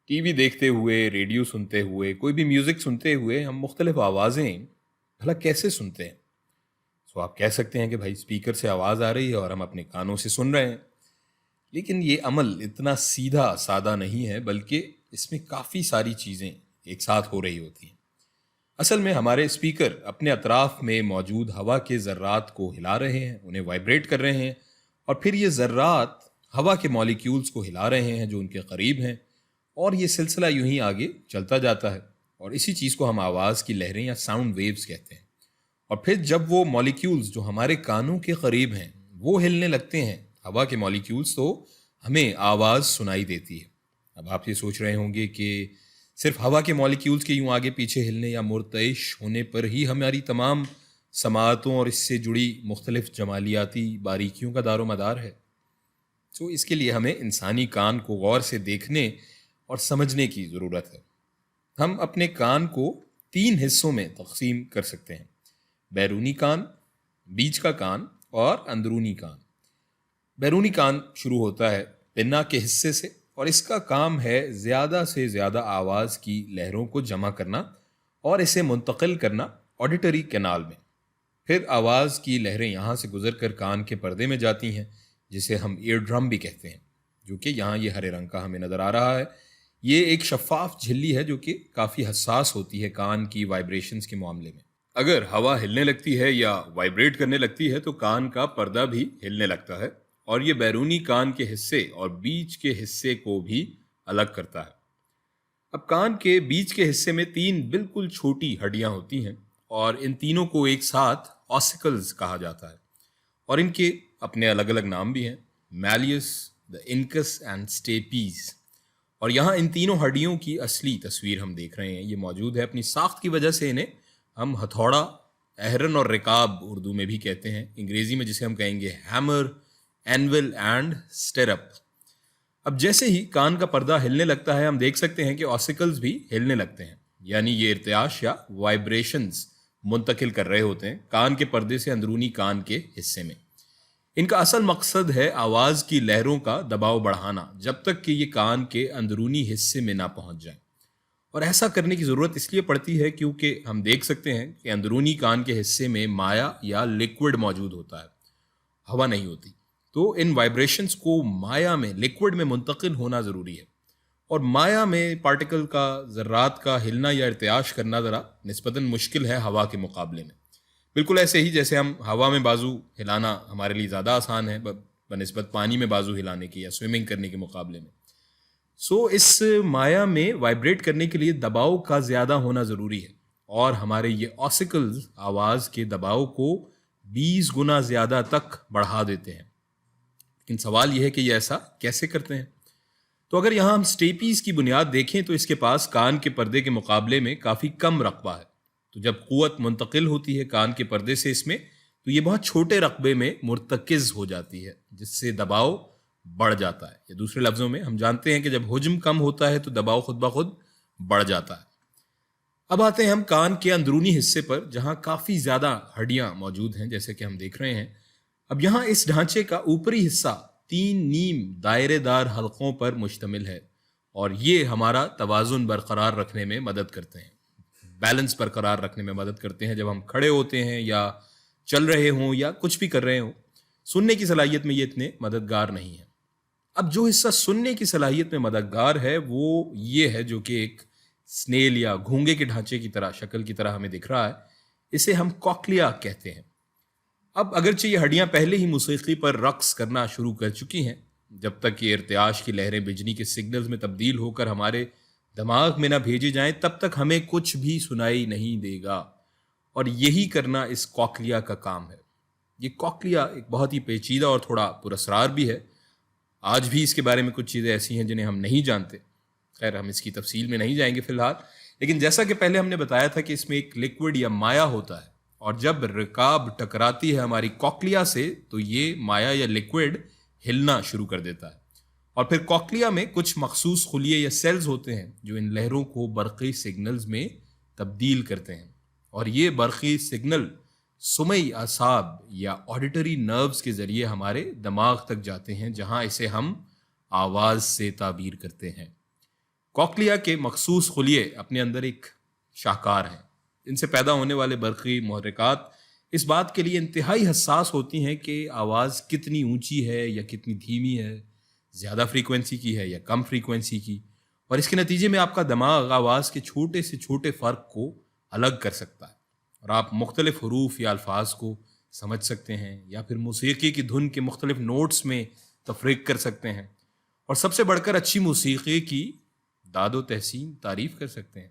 T V دیکھتے ہوئے، radio سنتے ہوئے، کوئی بھی میوزک سنتے ہوئے ہم مختلف آوازیں بھلا کیسے سنتے ہیں؟ آپ کہہ سکتے ہیں کہ بھائی اسپیکر سے آواز آ رہی ہے اور ہم اپنے کانوں سے سن رہے ہیں، لیکن یہ عمل اتنا سیدھا سادہ نہیں ہے، بلکہ اس میں کافی ساری چیزیں ایک ساتھ ہو رہی ہوتی ہیں۔ اصل میں ہمارے اسپیکر اپنے اطراف میں موجود ہوا کے ذرات کو ہلا رہے ہیں، انہیں وائبریٹ کر رہے ہیں، اور پھر یہ ذرات ہوا کے مالیکیولز کو ہلا رہے ہیں جو ان کے قریب ہیں، اور یہ سلسلہ یوں ہی آگے چلتا جاتا ہے، اور اسی چیز کو ہم آواز کی لہریں یا ساؤنڈ ویوز کہتے ہیں۔ اور پھر جب وہ مالیکیولز جو ہمارے کانوں کے قریب ہیں وہ ہلنے لگتے ہیں، ہوا کے مالیکیولز، تو ہمیں آواز سنائی دیتی ہے۔ اب آپ یہ سوچ رہے ہوں گے کہ صرف ہوا کے مالیکیولز کے یوں آگے پیچھے ہلنے یا مرتعش ہونے پر ہی ہماری تمام سماعتوں اور اس سے جڑی مختلف جمالیاتی باریکیوں کا دار و مدار ہے؟ تو اس کے لیے ہمیں انسانی کان کو غور سے دیکھنے اور سمجھنے کی ضرورت ہے۔ ہم اپنے کان کو 3 حصوں میں تقسیم کر سکتے ہیں: بیرونی کان، بیچ کا کان اور اندرونی کان۔ بیرونی کان شروع ہوتا ہے پنا کے حصے سے، اور اس کا کام ہے زیادہ سے زیادہ آواز کی لہروں کو جمع کرنا اور اسے منتقل کرنا آڈیٹری کینال میں۔ پھر آواز کی لہریں یہاں سے گزر کر کان کے پردے میں جاتی ہیں، جسے ہم ایئر ڈرم بھی کہتے ہیں، جو کہ یہاں یہ ہرے رنگ کا ہمیں نظر آ رہا ہے۔ یہ ایک شفاف جھلی ہے جو کہ کافی حساس ہوتی ہے کان کی وائبریشنز کے معاملے میں۔ اگر ہوا ہلنے لگتی ہے یا وائبریٹ کرنے لگتی ہے تو کان کا پردہ بھی ہلنے لگتا ہے، اور یہ بیرونی کان کے حصے اور بیچ کے حصے کو بھی الگ کرتا ہے۔ اب کان کے بیچ کے حصے میں 3 بالکل چھوٹی ہڈیاں ہوتی ہیں، اور ان تینوں کو ایک ساتھ آسیکلز کہا جاتا ہے، اور ان کے اپنے الگ الگ نام بھی ہیں: میلیس، دا انکس اینڈ سٹیپیز۔ اور یہاں ان تینوں ہڈیوں کی اصلی تصویر ہم دیکھ رہے ہیں، یہ موجود ہے۔ اپنی ساخت کی وجہ سے انہیں ہم ہتھوڑا، اہرن اور رکاب اردو میں بھی کہتے ہیں، انگریزی میں جسے ہم کہیں گے ہیمر، اینول اینڈ سٹیرپ۔ اب جیسے ہی کان کا پردہ ہلنے لگتا ہے ہم دیکھ سکتے ہیں کہ آسیکلز بھی ہلنے لگتے ہیں، یعنی یہ ارتعاش یا وائبریشنز منتقل کر رہے ہوتے ہیں کان کے پردے سے اندرونی کان کے حصے میں۔ ان کا اصل مقصد ہے آواز کی لہروں کا دباؤ بڑھانا، جب تک کہ یہ کان کے اندرونی حصے میں نہ پہنچ جائیں۔ اور ایسا کرنے کی ضرورت اس لیے پڑتی ہے کیونکہ ہم دیکھ سکتے ہیں کہ اندرونی کان کے حصے میں مائع یا لیکوڈ موجود ہوتا ہے، ہوا نہیں ہوتی۔ تو ان وائبریشنز کو مائع میں، لیکوڈ میں منتقل ہونا ضروری ہے، اور مائع میں پارٹیکل کا، ذرات کا ہلنا یا ارتعاش کرنا ذرا نسبتاً مشکل ہے ہوا کے مقابلے میں۔ بالکل ایسے ہی جیسے ہم ہوا میں بازو ہلانا ہمارے لیے زیادہ آسان ہے بنسبت پانی میں بازو ہلانے کے یا سوئمنگ کرنے کے مقابلے میں۔ اس مائع میں وائبریٹ کرنے کے لیے دباؤ کا زیادہ ہونا ضروری ہے، اور ہمارے یہ آسیکلز آواز کے دباؤ کو 20 گنا زیادہ تک بڑھا دیتے ہیں۔ لیکن سوال یہ ہے کہ یہ ایسا کیسے کرتے ہیں؟ تو اگر یہاں ہم سٹیپیز کی بنیاد دیکھیں تو اس کے پاس کان کے پردے کے مقابلے میں کافی کم رقبہ ہے۔ تو جب قوت منتقل ہوتی ہے کان کے پردے سے اس میں، تو یہ بہت چھوٹے رقبے میں مرتکز ہو جاتی ہے، جس سے دباؤ بڑھ جاتا ہے۔ یا دوسرے لفظوں میں ہم جانتے ہیں کہ جب حجم کم ہوتا ہے تو دباؤ خود بخود بڑھ جاتا ہے۔ اب آتے ہیں ہم کان کے اندرونی حصے پر، جہاں کافی زیادہ ہڈیاں موجود ہیں جیسے کہ ہم دیکھ رہے ہیں۔ اب یہاں اس ڈھانچے کا اوپری حصہ 3 نیم دائرے دار حلقوں پر مشتمل ہے، اور یہ ہمارا توازن برقرار رکھنے میں مدد کرتے ہیں، بیلنس برقرار رکھنے میں مدد کرتے ہیں جب ہم کھڑے ہوتے ہیں یا چل رہے ہوں یا کچھ بھی کر رہے ہوں۔ سننے کی صلاحیت میں یہ اتنے مددگار نہیں ہیں۔ اب جو حصہ سننے کی صلاحیت میں مددگار ہے وہ یہ ہے، جو کہ ایک سنیل یا گھونگے کے ڈھانچے کی طرح، شکل کی طرح ہمیں دکھ رہا ہے، اسے ہم کوکلیا کہتے ہیں۔ اب اگرچہ یہ ہڈیاں پہلے ہی موسیقی پر رقص کرنا شروع کر چکی ہیں، جب تک کہ ارتعاش کی لہریں بجلی کے سگنلز میں تبدیل ہو کر ہمارے دماغ میں نہ بھیجی جائیں تب تک ہمیں کچھ بھی سنائی نہیں دے گا، اور یہی کرنا اس کوکلیا کا کام ہے۔ یہ کوکلیا ایک بہت ہی پیچیدہ اور تھوڑا پراسرار بھی ہے۔ آج بھی اس کے بارے میں کچھ چیزیں ایسی ہیں جنہیں ہم نہیں جانتے، خیر ہم اس کی تفصیل میں نہیں جائیں گے فی الحال، لیکن جیسا کہ پہلے ہم نے بتایا تھا کہ اس میں ایک لیکوڈ یا مائع ہوتا ہے، اور جب رکاب ٹکراتی ہے ہماری کوکلیا سے تو یہ مائع یا لیکوڈ ہلنا شروع کر دیتا ہے، اور پھر کوکلیا میں کچھ مخصوص خلیے یا سیلز ہوتے ہیں جو ان لہروں کو برقی سگنلز میں تبدیل کرتے ہیں، اور یہ برقی سگنل سمعی اعصاب یا آڈیٹری نروز کے ذریعے ہمارے دماغ تک جاتے ہیں، جہاں اسے ہم آواز سے تعبیر کرتے ہیں۔ کوکلیا کے مخصوص خلیے اپنے اندر ایک شاہکار ہیں. ان سے پیدا ہونے والے برقی محرکات اس بات کے لیے انتہائی حساس ہوتی ہیں کہ آواز کتنی اونچی ہے یا کتنی دھیمی ہے، زیادہ فریکوینسی کی ہے یا کم فریکوینسی کی، اور اس کے نتیجے میں آپ کا دماغ آواز کے چھوٹے سے چھوٹے فرق کو الگ کر سکتا ہے، اور آپ مختلف حروف یا الفاظ کو سمجھ سکتے ہیں یا پھر موسیقی کی دھن کے مختلف نوٹس میں تفریق کر سکتے ہیں، اور سب سے بڑھ کر اچھی موسیقی کی داد و تحسین تعریف کر سکتے ہیں.